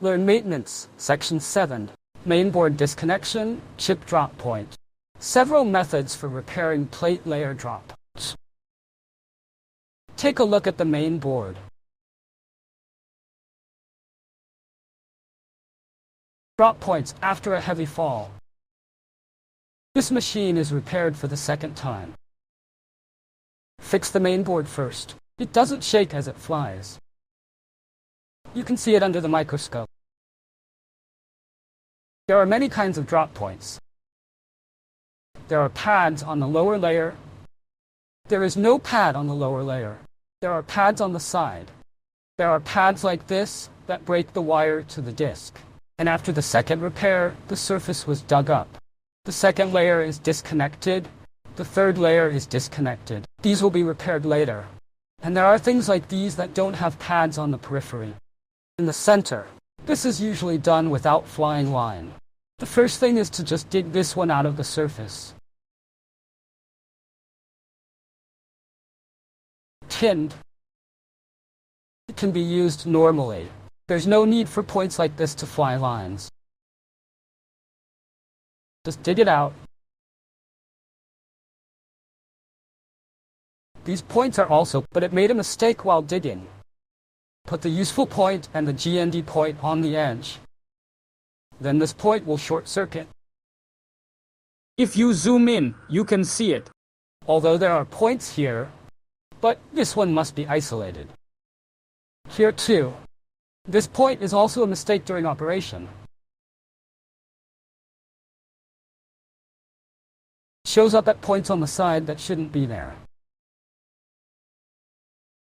Learn Maintenance, Section 7, Mainboard Disconnection, Chip Drop Point. Several methods for repairing plate layer dropouts. Take a look at the main board. Drop points after a heavy fall. This machine is repaired for the second time. Fix the main board first. It doesn't shake as it flies. You can see it under the microscope. There are many kinds of drop points. There are pads on the lower layer. There is no pad on the lower layer. There are pads on the side. There are pads like this that break the wire to the disc. And after the second repair, the surface was dug up. The second layer is disconnected. The third layer is disconnected. These will be repaired later. And there are things like these that don't have pads on the periphery. In the center, this is usually done without flying line. The first thing is to just dig this one out of the surface. Tinned. It can be used normally. There's no need for points like this to fly lines. Just dig it out. These points are also, but it made a mistake while digging. Put the useful point and the GND point on the edge. Then this point will short circuit. If you zoom in, you can see it. Although there are points here, but this one must be isolated. Here too. This point is also a mistake during operation. Shows up at points on the side that shouldn't be there.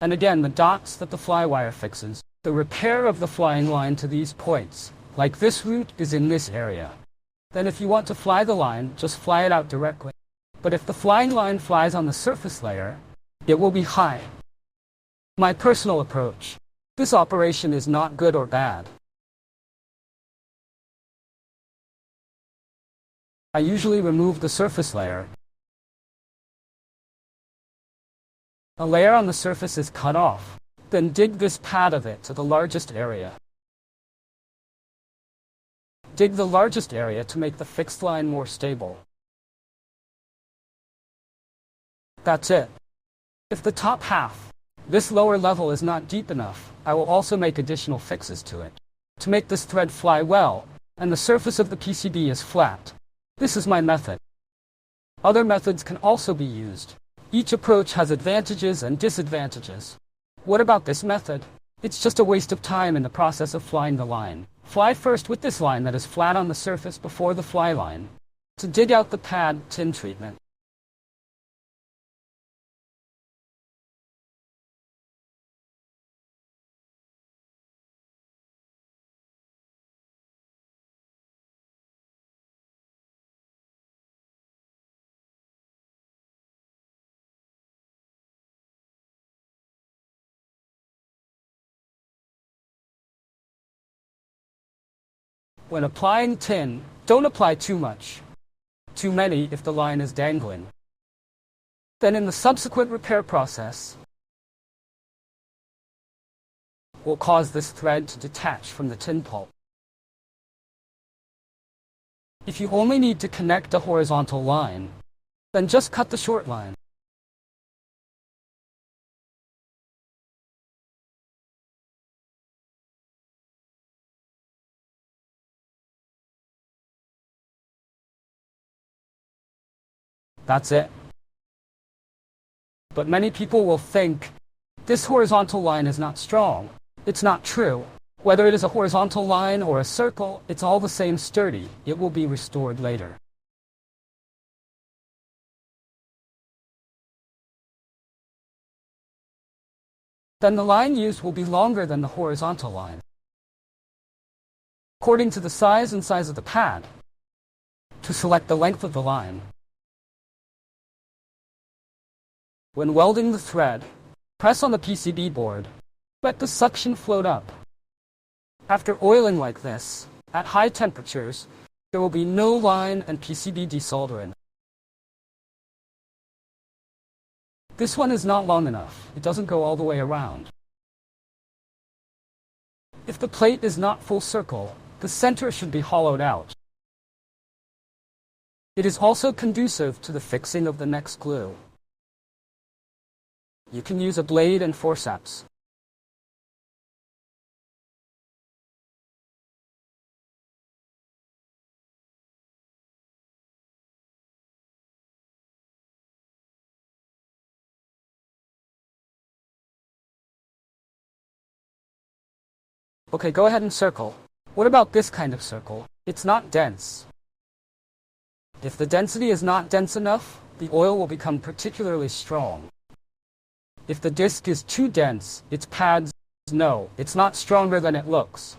And again, the dots that the flywire fixes. The repair of the flying line to these points, like this route, is in this area. Then if you want to fly the line, just fly it out directly. But if the flying line flies on the surface layer, it will be high. My personal approach. This operation is not good or bad. I usually remove the surface layer. A layer on the surface is cut off. Then dig this pad of it to the largest area. Dig the largest area to make the fixed line more stable. That's it. If the top half, this lower level, is not deep enough, I will also make additional fixes to it to make this thread fly well, and the surface of the PCB is flat. This is my method. Other methods can also be used. Each approach has advantages and disadvantages. What about this method? It's just a waste of time in the process of flying the line. Fly first with this line that is flat on the surface before the fly line. To dig out the pad, tin treatment. When applying tin, don't apply too much. Too many if the line is dangling. Then in the subsequent repair process, will cause this thread to detach from the tin pulp. If you only need to connect a horizontal line, then just cut the short line. That's it. But many people will think, this horizontal line is not strong. It's not true. Whether it is a horizontal line or a circle, it's all the same sturdy. It will be restored later. Then the line used will be longer than the horizontal line, according to the size and size of the pad. To select the length of the line, when welding the thread, press on the PCB board. Let the suction float up. After oiling like this, at high temperatures, there will be no line and PCB desoldering. This one is not long enough. It doesn't go all the way around. If the plate is not full circle, the center should be hollowed out. It is also conducive to the fixing of the next glue. You can use a blade and forceps. Okay, go ahead and circle. What about this kind of circle? It's not dense. If the density is not dense enough, the oil will become particularly strong. If the disc is too dense, its pads no, it's not stronger than it looks.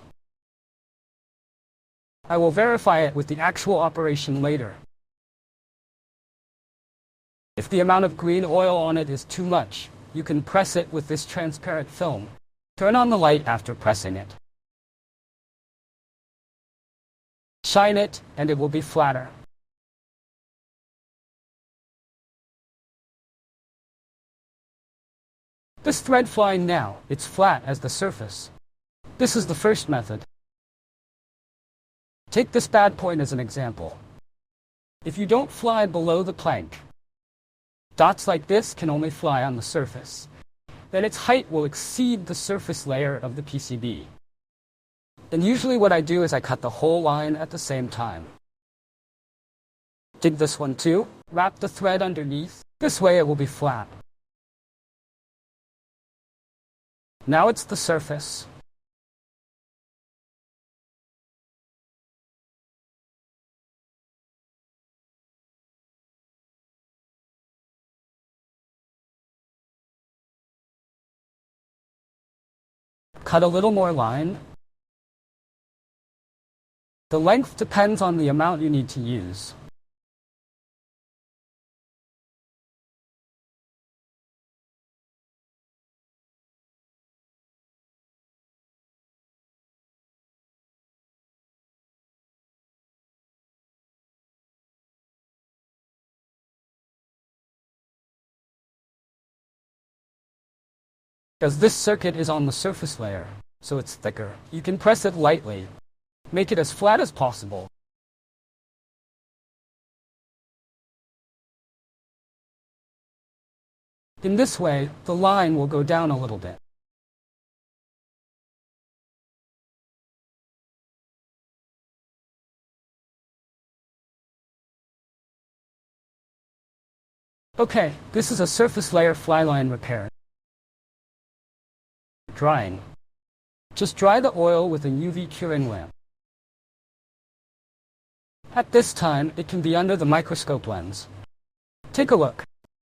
I will verify it with the actual operation later. If the amount of green oil on it is too much, you can press it with this transparent film. Turn on the light after pressing it. Shine it, and it will be flatter. This thread flying now, it's flat as the surface. This is the first method. Take this bad point as an example. If you don't fly below the plank, dots like this can only fly on the surface. Then its height will exceed the surface layer of the PCB. And usually what I do is I cut the whole line at the same time. Dig this one too, wrap the thread underneath, this way it will be flat. Now it's the surface. Cut a little more line. The length depends on the amount you need to use. Because this circuit is on the surface layer, so it's thicker. You can press it lightly. Make it as flat as possible. In this way, the line will go down a little bit. Okay, this is a surface layer fly line repair. Drying. Just dry the oil with a UV curing lamp. At this time, it can be under the microscope lens. Take a look.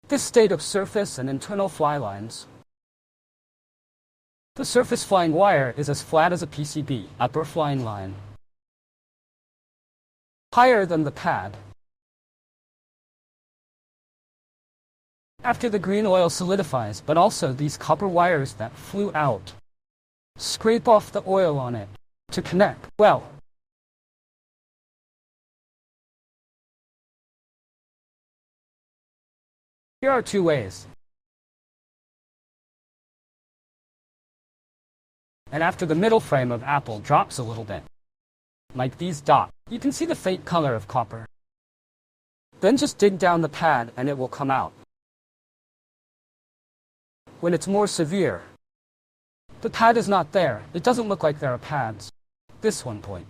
This state of surface and internal fly lines. The surface flying wire is as flat as a PCB, upper flying line. Higher than the pad. After the green oil solidifies, but also these copper wires that flew out, scrape off the oil on it to connect well. Here are two ways. And after the middle frame of Apple drops a little bit, like these dots, you can see the faint color of copper. Then just dig down the pad and it will come out. When it's more severe, the pad is not there. It doesn't look like there are pads. This one point.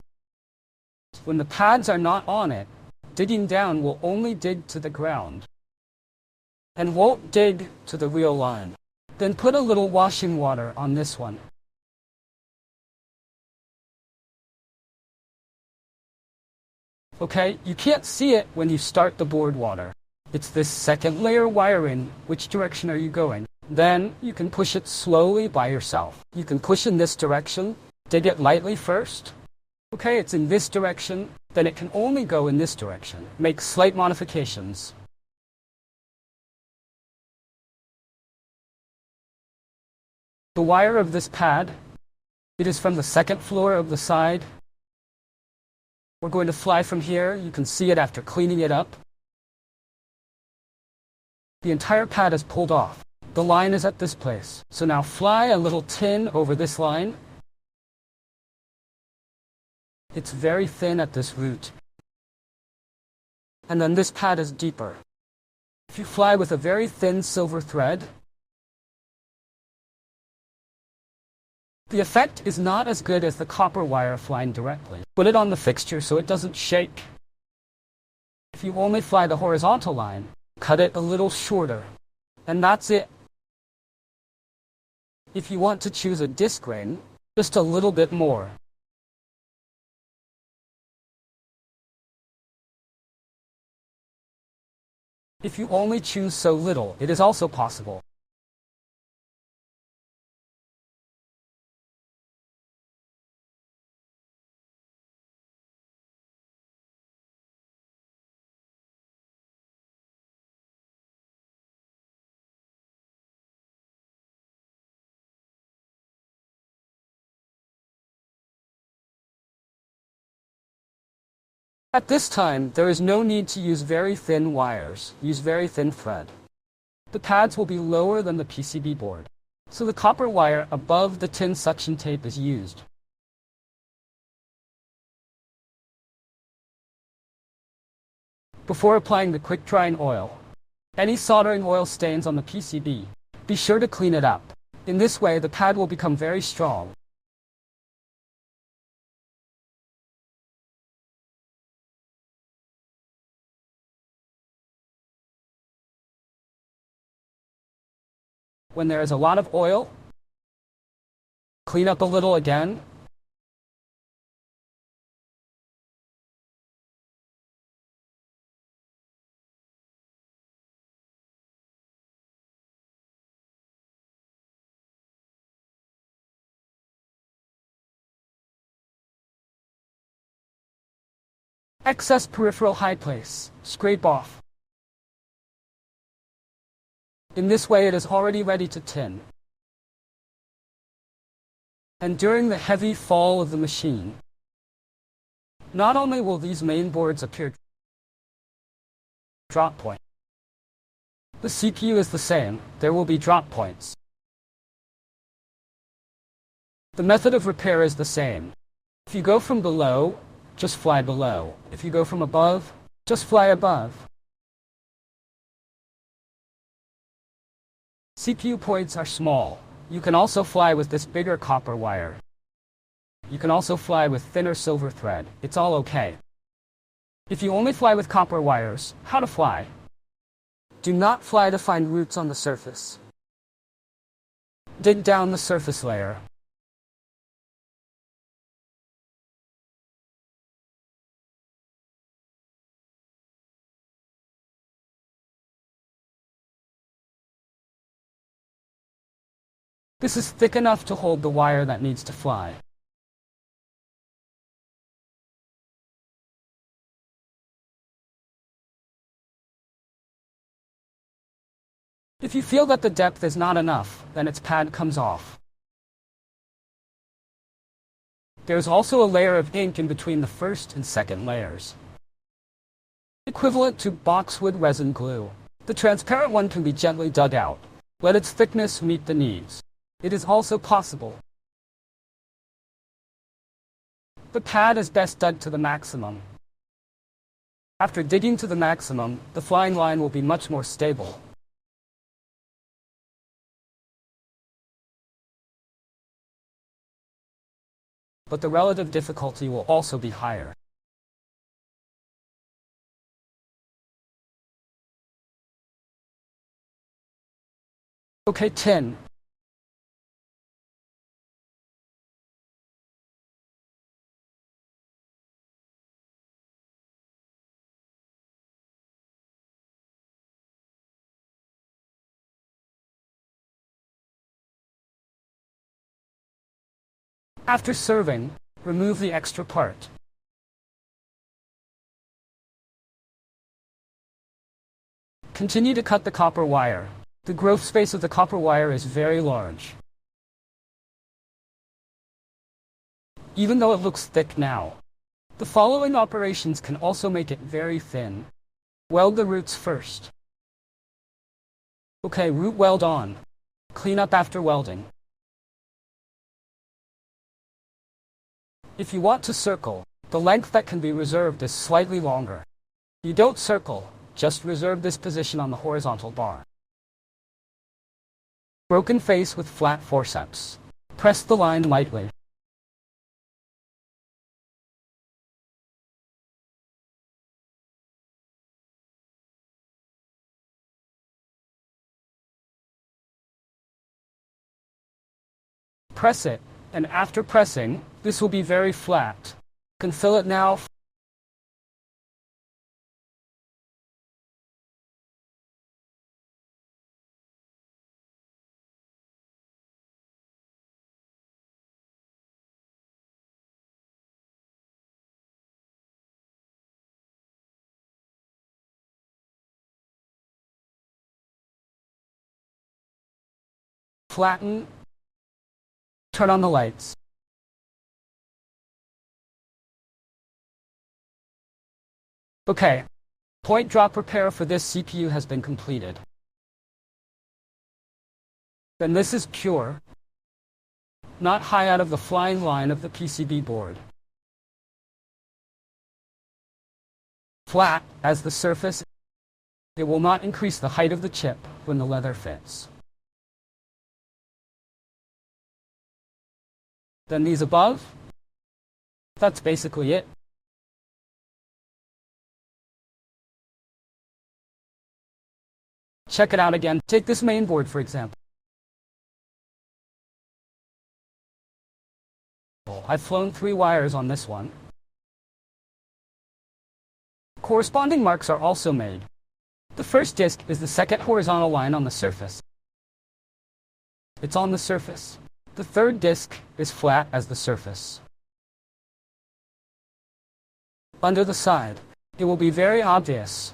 When the pads are not on it, digging down will only dig to the ground and won't dig to the real line. Then put a little washing water on this one. Okay, you can't see it when you start the board water. It's this second layer wiring. Which direction are you going? Then you can push it slowly by yourself. You can push in this direction, dig it lightly first. Okay, it's in this direction, then it can only go in this direction. Make slight modifications. The wire of this pad, it is from the second floor of the side. We're going to fly from here. You can see it after cleaning it up. The entire pad is pulled off. The line is at this place. So now fly a little tin over this line. It's very thin at this root. And then this pad is deeper. If you fly with a very thin silver thread, the effect is not as good as the copper wire flying directly. Put it on the fixture so it doesn't shake. If you only fly the horizontal line, cut it a little shorter. And that's it. If you want to choose a disc grain, just a little bit more. If you only choose so little, it is also possible. At this time, there is no need to use very thin wires. Use very thin thread. The pads will be lower than the PCB board, so the copper wire above the tin suction tape is used. Before applying the quick drying oil, any soldering oil stains on the PCB, be sure to clean it up. In this way, the pad will become very strong. When there is a lot of oil, clean up a little again. Excess peripheral high place, scrape off. In this way, it is already ready to tin. And during the heavy fall of the machine, not only will these main boards appear drop point, the CPU is the same, there will be drop points. The method of repair is the same. If you go from below, just fly below. If you go from above, just fly above. CPU points are small. You can also fly with this bigger copper wire. You can also fly with thinner silver thread. It's all okay. If you only fly with copper wires, how to fly? Do not fly to find roots on the surface. Dig down the surface layer. This is thick enough to hold the wire that needs to fly. If you feel that the depth is not enough, then its pad comes off. There's also a layer of ink in between the first and second layers, equivalent to boxwood resin glue. The transparent one can be gently dug out. Let its thickness meet the needs. It is also possible. The pad is best dug to the maximum. After digging to the maximum, the flying line will be much more stable. But the relative difficulty will also be higher. Okay, tin. After serving, remove the extra part. Continue to cut the copper wire. The growth space of the copper wire is very large. Even though it looks thick now, the following operations can also make it very thin. Weld the roots first. Okay, root weld on. Clean up after welding. If you want to circle, The length that can be reserved is slightly longer. You don't circle, just reserve this position on the horizontal bar. Broken face with flat forceps. Press the line lightly. Press it, and after pressing, this will be very flat. You can fill it now. Flatten. Turn on the lights. Okay, point drop repair for this CPU has been completed. Then this is pure, not high out of the flying line of the PCB board. Flat as the surface, it will not increase the height of the chip when the leather fits. Then these above, that's basically it. Check it out again. Take this main board for example. I've flown 3 wires on this one. Corresponding marks are also made. The first disc is the second horizontal line on the surface. It's on the surface. The third disc is flat as the surface. Under the side, it will be very obvious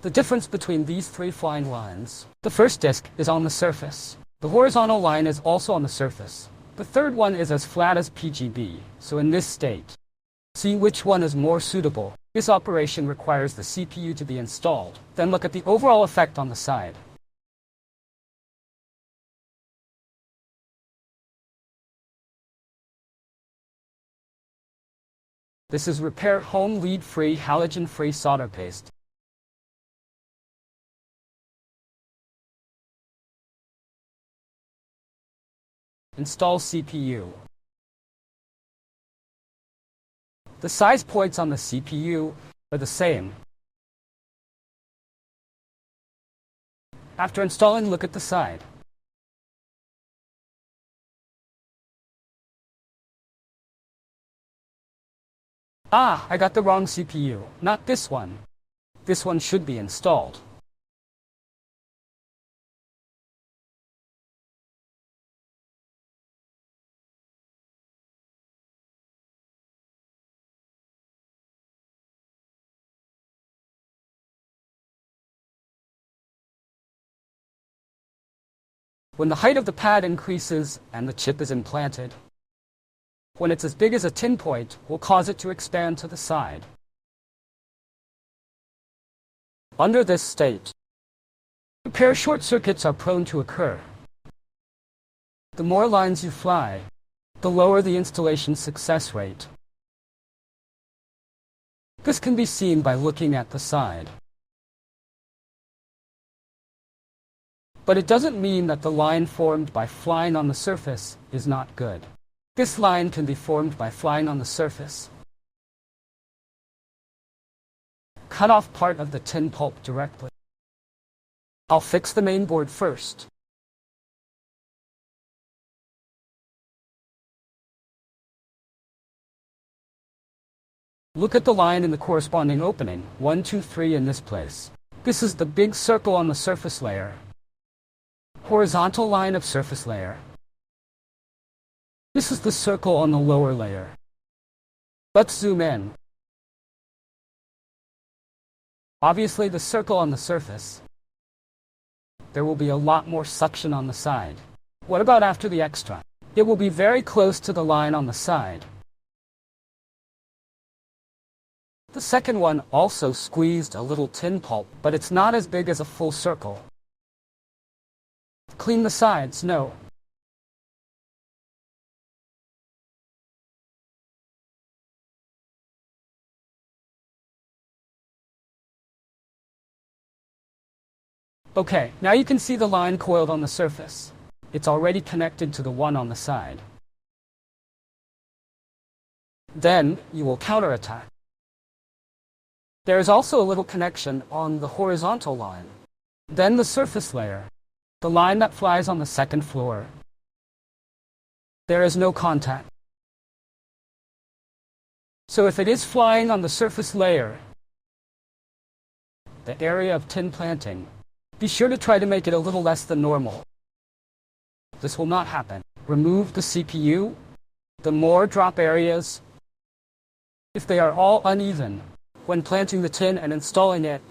the difference between these 3 flying lines. The first disc is on the surface. The horizontal line is also on the surface. The third one is as flat as PGB, so in this state, see which one is more suitable. This operation requires the CPU to be installed. Then look at the overall effect on the side. This is Repair Home Lead-Free Halogen-Free Solder Paste. Install CPU. The size points on the CPU are the same. After installing, look at the side. Ah, I got the wrong CPU. Not this one. This one should be installed. When the height of the pad increases and the chip is implanted, when it's as big as a 10 point, will cause it to expand to the side. Under this state, repair short circuits are prone to occur. The more lines you fly, the lower the installation success rate. This can be seen by looking at the side. But it doesn't mean that the line formed by flying on the surface is not good. This line can be formed by flying on the surface. Cut off part of the tin pulp directly. I'll fix the main board first. Look at the line in the corresponding opening, 1, 2, 3 in this place. This is the big circle on the surface layer. Horizontal line of surface layer. This is the circle on the lower layer. Let's zoom in. Obviously the circle on the surface. There will be a lot more suction on the side. What about after the extra? It will be very close to the line on the side. The second one also squeezed a little tin pulp, but it's not as big as a full circle. Clean the sides, no. Okay, now you can see the line coiled on the surface. It's already connected to the one on the side. Then you will counterattack. There is also a little connection on the horizontal line. Then the surface layer, the line that flies on the second floor. There is no contact. So if it is flying on the surface layer, the area of tin planting, be sure to try to make it a little less than normal. This will not happen. Remove the CPU, the more drop areas. If they are all uneven, when planting the tin and installing it,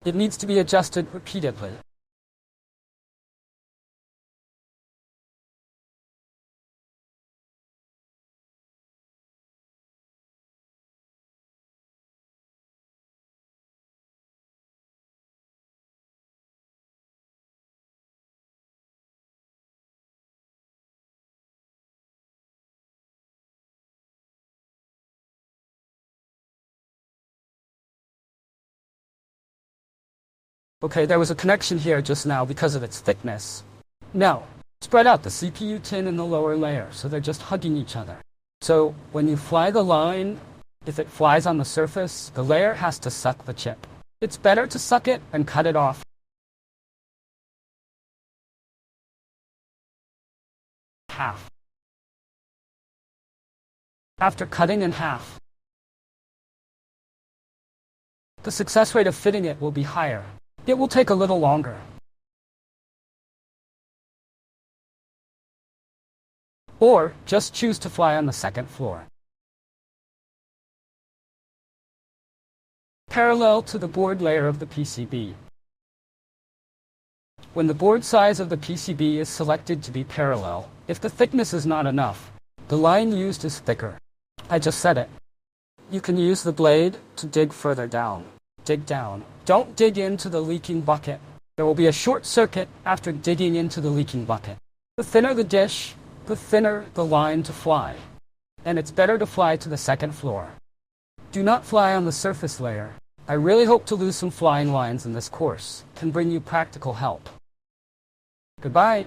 it needs to be adjusted repeatedly. Okay, there was a connection here just now because of its thickness. Now, spread out the CPU tin in the lower layer so they're just hugging each other. So when you fly the line, if it flies on the surface, the layer has to suck the chip. It's better to suck it and cut it off. Half. After cutting in half, the success rate of fitting it will be higher. It will take a little longer. Or just choose to fly on the second floor. Parallel to the board layer of the PCB. When the board size of the PCB is selected to be parallel, if the thickness is not enough, the line used is thicker. I just said it. You can use the blade to dig further down. Dig down. Don't dig into the leaking bucket. There will be a short circuit after digging into the leaking bucket. The thinner the dish, the thinner the line to fly. And it's better to fly to the second floor. Do not fly on the surface layer. I really hope to lose some flying lines in this course. Can bring you practical help. Goodbye.